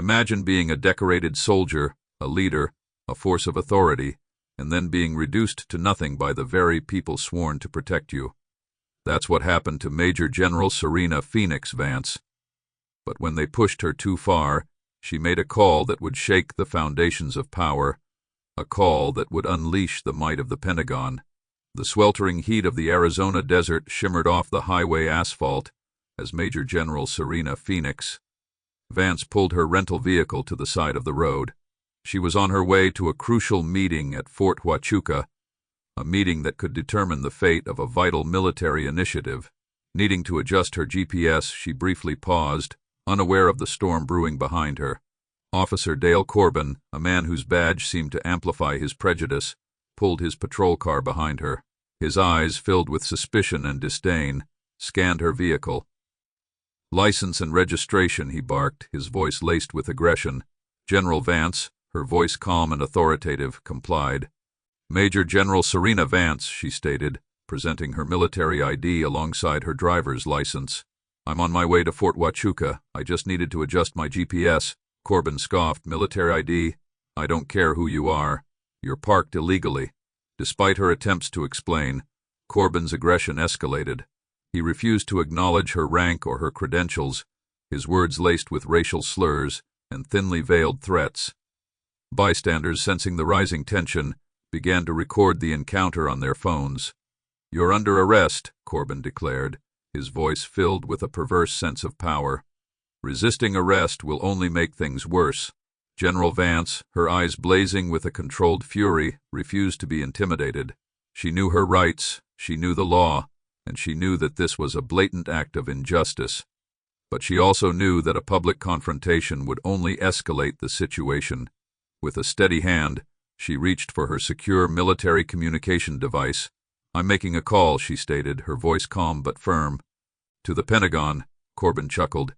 Imagine being a decorated soldier, a leader, a force of authority, and then being reduced to nothing by the very people sworn to protect you. That's what happened to Major General Serena Phoenix Vance. But when they pushed her too far, she made a call that would shake the foundations of power, a call that would unleash the might of the Pentagon. The sweltering heat of the Arizona desert shimmered off the highway asphalt as Major General Serena Phoenix Vance pulled her rental vehicle to the side of the road. She was on her way to a crucial meeting at Fort Huachuca, a meeting that could determine the fate of a vital military initiative. Needing to adjust her GPS, she briefly paused, unaware of the storm brewing behind her. Officer Dale Corbin, a man whose badge seemed to amplify his prejudice, pulled his patrol car behind her. His eyes, filled with suspicion and disdain, scanned her vehicle. "License and registration," he barked, his voice laced with aggression. General Vance, her voice calm and authoritative, complied. "Major General Serena Vance," she stated, presenting her military ID alongside her driver's license. "I'm on my way to Fort Huachuca. I just needed to adjust my GPS." Corbin scoffed. "Military ID? I don't care who you are. You're parked illegally." Despite her attempts to explain, Corbin's aggression escalated. He refused to acknowledge her rank or her credentials, his words laced with racial slurs and thinly veiled threats. Bystanders, sensing the rising tension, began to record the encounter on their phones. "You're under arrest," Corbin declared, his voice filled with a perverse sense of power. "Resisting arrest will only make things worse." General Vance, her eyes blazing with a controlled fury, refused to be intimidated. She knew her rights, she knew the law, and she knew that this was a blatant act of injustice. But she also knew that a public confrontation would only escalate the situation. With a steady hand, she reached for her secure military communication device. "I'm making a call," she stated, her voice calm but firm. "To the Pentagon," Corbin chuckled.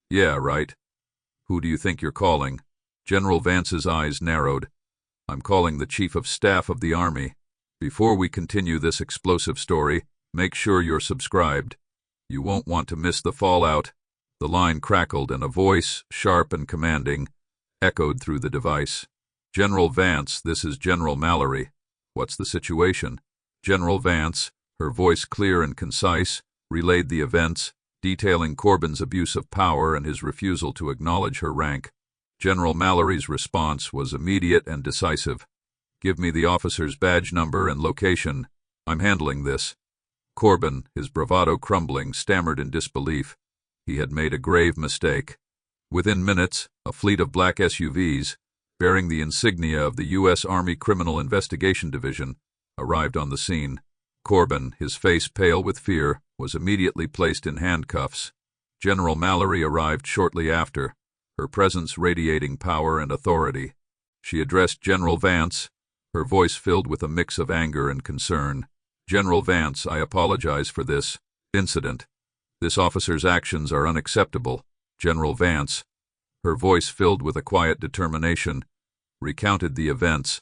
"Yeah, right. Who do you think you're calling?" General Vance's eyes narrowed. "I'm calling the Chief of Staff of the Army. Before we continue this explosive story, make sure you're subscribed. You won't want to miss the fallout." The line crackled and a voice, sharp and commanding, echoed through the device. "General Vance, this is General Mallory. What's the situation?" General Vance, her voice clear and concise, relayed the events, detailing Corbin's abuse of power and his refusal to acknowledge her rank. General Mallory's response was immediate and decisive. "Give me the officer's badge number and location. I'm handling this." Corbin, his bravado crumbling, stammered in disbelief. He had made a grave mistake. Within minutes, a fleet of black SUVs, bearing the insignia of the U.S. Army Criminal Investigation Division, arrived on the scene. Corbin, his face pale with fear, was immediately placed in handcuffs. General Mallory arrived shortly after, her presence radiating power and authority. She addressed General Vance, her voice filled with a mix of anger and concern. "General Vance, I apologize for this incident. This officer's actions are unacceptable." General Vance, her voice filled with a quiet determination, recounted the events,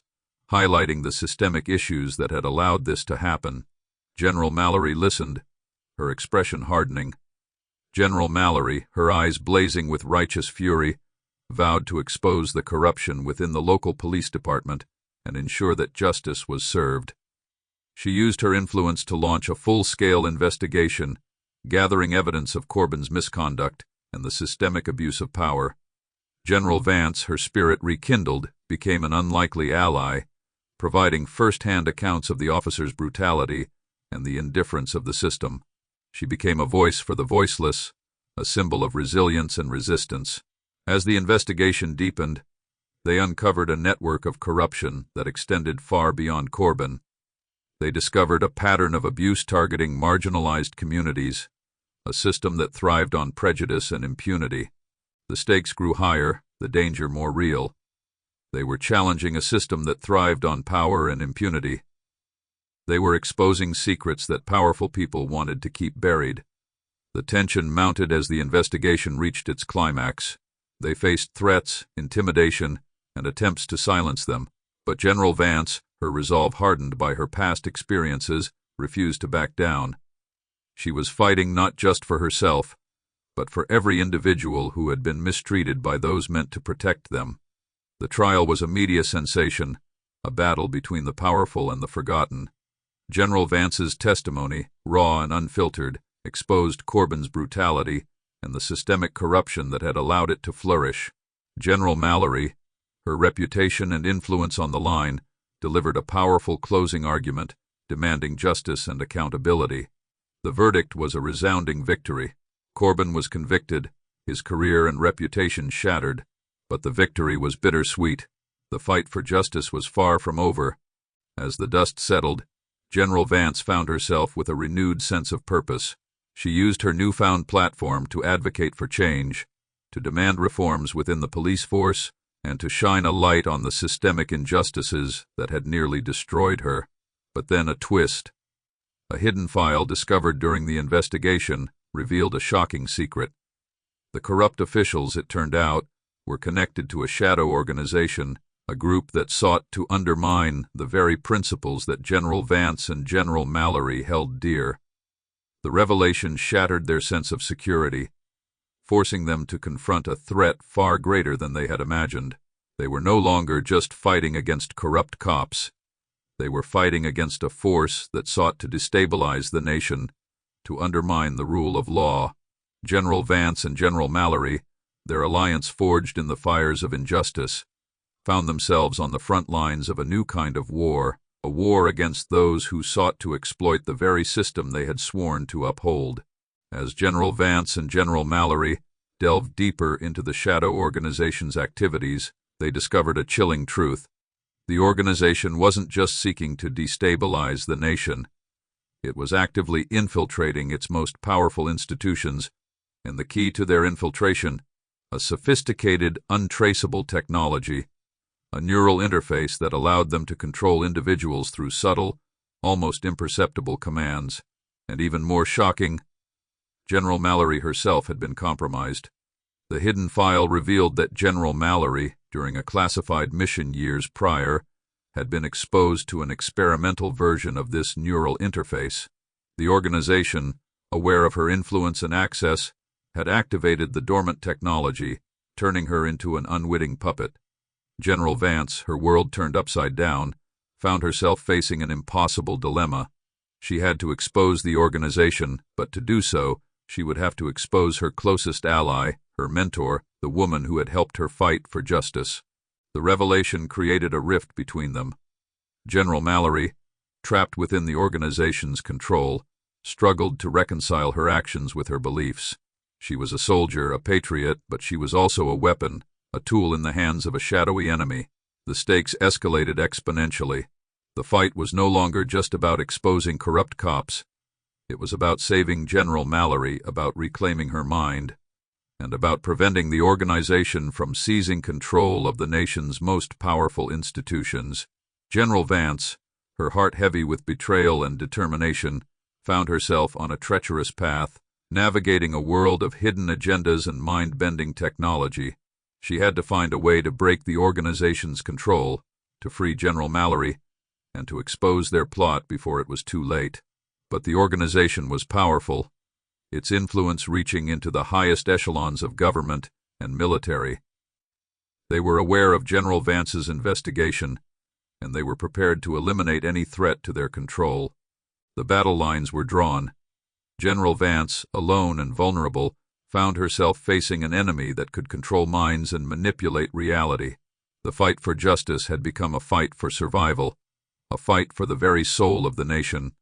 highlighting the systemic issues that had allowed this to happen. General Mallory listened, her expression hardening. General Mallory, her eyes blazing with righteous fury, vowed to expose the corruption within the local police department and ensure that justice was served. She used her influence to launch a full-scale investigation, gathering evidence of Corbin's misconduct and the systemic abuse of power. General Vance, her spirit rekindled, became an unlikely ally, providing first-hand accounts of the officer's brutality and the indifference of the system. She became a voice for the voiceless, a symbol of resilience and resistance. As the investigation deepened, they uncovered a network of corruption that extended far beyond Corbin. They discovered a pattern of abuse targeting marginalized communities, a system that thrived on prejudice and impunity. The stakes grew higher, the danger more real. They were challenging a system that thrived on power and impunity. They were exposing secrets that powerful people wanted to keep buried. The tension mounted as the investigation reached its climax. They faced threats, intimidation, and attempts to silence them. But General Vance, her resolve hardened by her past experiences, refused to back down. She was fighting not just for herself, but for every individual who had been mistreated by those meant to protect them. The trial was a media sensation, a battle between the powerful and the forgotten. General Vance's testimony, raw and unfiltered, exposed Corbin's brutality and the systemic corruption that had allowed it to flourish. General Mallory, her reputation and influence on the line, delivered a powerful closing argument, demanding justice and accountability. The verdict was a resounding victory. Corbin was convicted, his career and reputation shattered, but the victory was bittersweet. The fight for justice was far from over. As the dust settled, General Vance found herself with a renewed sense of purpose. She used her newfound platform to advocate for change, to demand reforms within the police force, and to shine a light on the systemic injustices that had nearly destroyed her. But then a twist. A hidden file discovered during the investigation revealed a shocking secret. The corrupt officials, it turned out, were connected to a shadow organization, a group that sought to undermine the very principles that General Vance and General Mallory held dear. The revelation shattered their sense of security, forcing them to confront a threat far greater than they had imagined. They were no longer just fighting against corrupt cops. They were fighting against a force that sought to destabilize the nation, to undermine the rule of law. General Vance and General Mallory, their alliance forged in the fires of injustice, found themselves on the front lines of a new kind of war, a war against those who sought to exploit the very system they had sworn to uphold. As General Vance and General Mallory delved deeper into the shadow organization's activities, they discovered a chilling truth. The organization wasn't just seeking to destabilize the nation. It was actively infiltrating its most powerful institutions, and the key to their infiltration, a sophisticated, untraceable technology, a neural interface that allowed them to control individuals through subtle, almost imperceptible commands. And even more shocking, General Mallory herself had been compromised. The hidden file revealed that General Mallory, during a classified mission years prior, had been exposed to an experimental version of this neural interface. The organization, aware of her influence and access, had activated the dormant technology, turning her into an unwitting puppet. General Vance, her world turned upside down, found herself facing an impossible dilemma. She had to expose the organization, but to do so, she would have to expose her closest ally, her mentor, the woman who had helped her fight for justice. The revelation created a rift between them. General Mallory, trapped within the organization's control, struggled to reconcile her actions with her beliefs. She was a soldier, a patriot, but she was also a weapon, a tool in the hands of a shadowy enemy. The stakes escalated exponentially. The fight was no longer just about exposing corrupt cops. It was about saving General Mallory, about reclaiming her mind, and about preventing the organization from seizing control of the nation's most powerful institutions. General Vance, her heart heavy with betrayal and determination, found herself on a treacherous path, navigating a world of hidden agendas and mind-bending technology. She had to find a way to break the organization's control, to free General Mallory, and to expose their plot before it was too late. But the organization was powerful, its influence reaching into the highest echelons of government and military. They were aware of General Vance's investigation, and they were prepared to eliminate any threat to their control. The battle lines were drawn. General Vance, alone and vulnerable, found herself facing an enemy that could control minds and manipulate reality. The fight for justice had become a fight for survival, a fight for the very soul of the nation.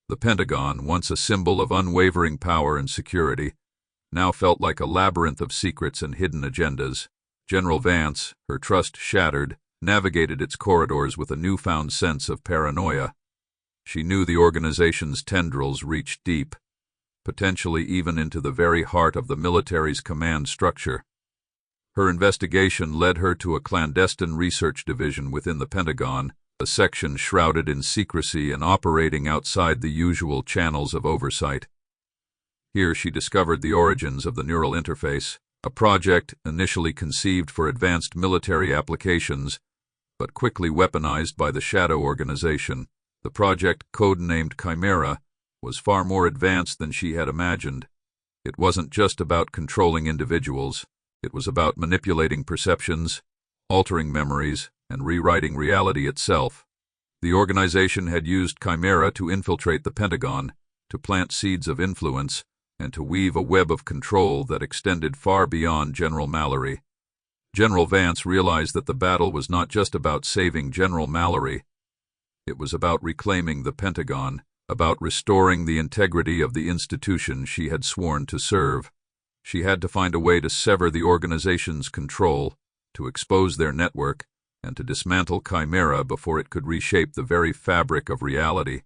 The Pentagon, once a symbol of unwavering power and security, now felt like a labyrinth of secrets and hidden agendas. General Vance, her trust shattered, navigated its corridors with a newfound sense of paranoia. She knew the organization's tendrils reached deep, potentially even into the very heart of the military's command structure. Her investigation led her to a clandestine research division within the Pentagon, a section shrouded in secrecy and operating outside the usual channels of oversight. Here she discovered the origins of the neural interface, a project initially conceived for advanced military applications, but quickly weaponized by the Shadow organization. The project, codenamed Chimera, was far more advanced than she had imagined. It wasn't just about controlling individuals. It was about manipulating perceptions, altering memories, and rewriting reality itself. The organization had used Chimera to infiltrate the Pentagon, to plant seeds of influence, and to weave a web of control that extended far beyond General Mallory. General Vance realized that the battle was not just about saving General Mallory. It was about reclaiming the Pentagon, about restoring the integrity of the institution she had sworn to serve. She had to find a way to sever the organization's control, to expose their network, and to dismantle Chimera before it could reshape the very fabric of reality.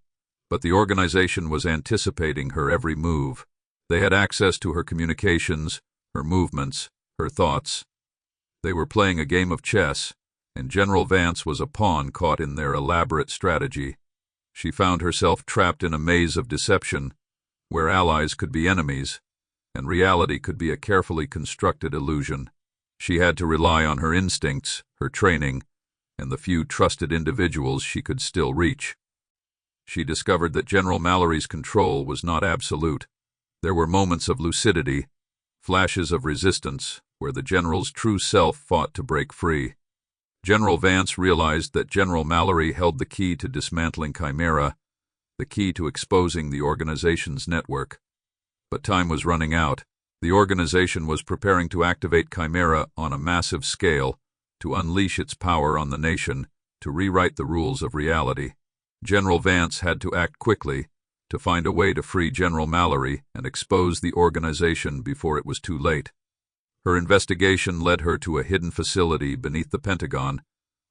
But the organization was anticipating her every move. They had access to her communications, her movements, her thoughts. They were playing a game of chess, and General Vance was a pawn caught in their elaborate strategy. She found herself trapped in a maze of deception, where allies could be enemies, and reality could be a carefully constructed illusion. She had to rely on her instincts, her training, and the few trusted individuals she could still reach. She discovered that General Mallory's control was not absolute. There were moments of lucidity, flashes of resistance, where the general's true self fought to break free. General Vance realized that General Mallory held the key to dismantling Chimera, the key to exposing the organization's network. But time was running out. The organization was preparing to activate Chimera on a massive scale, to unleash its power on the nation, to rewrite the rules of reality. General Vance had to act quickly, to find a way to free General Mallory and expose the organization before it was too late. Her investigation led her to a hidden facility beneath the Pentagon,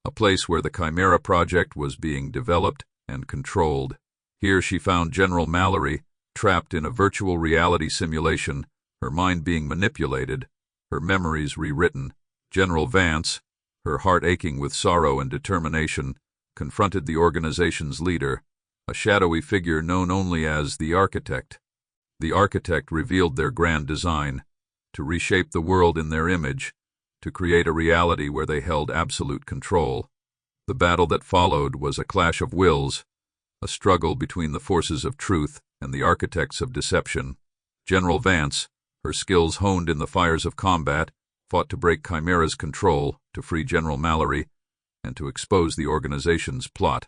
a place where the Chimera project was being developed and controlled. Here she found General Mallory, trapped in a virtual reality simulation, her mind being manipulated, her memories rewritten. General Vance, her heart aching with sorrow and determination, confronted the organization's leader, a shadowy figure known only as the Architect. The Architect revealed their grand design, to reshape the world in their image, to create a reality where they held absolute control. The battle that followed was a clash of wills, a struggle between the forces of truth and the architects of deception. General Vance, her skills honed in the fires of combat, fought to break Chimera's control, to free General Mallory, and to expose the organization's plot.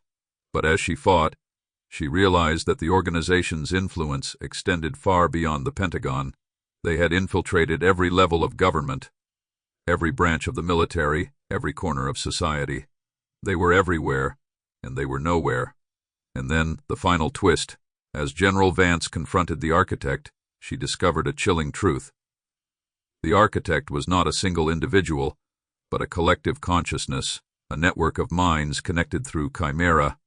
But as she fought, she realized that the organization's influence extended far beyond the Pentagon. They had infiltrated every level of government, every branch of the military, every corner of society. They were everywhere, and they were nowhere. And then, the final twist. As General Vance confronted the Architect, she discovered a chilling truth. The Architect was not a single individual, but a collective consciousness, a network of minds connected through Chimera,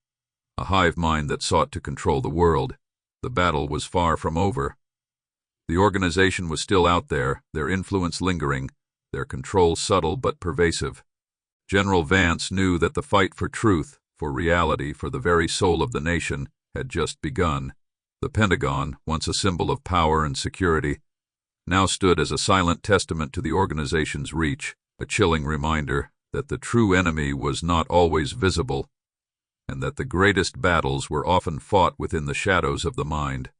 a hive mind that sought to control the world. The battle was far from over. The organization was still out there, their influence lingering, their control subtle but pervasive. General Vance knew that the fight for truth, for reality, for the very soul of the nation, had just begun. The Pentagon, once a symbol of power and security, now stood as a silent testament to the organization's reach, a chilling reminder that the true enemy was not always visible, and that the greatest battles were often fought within the shadows of the mind.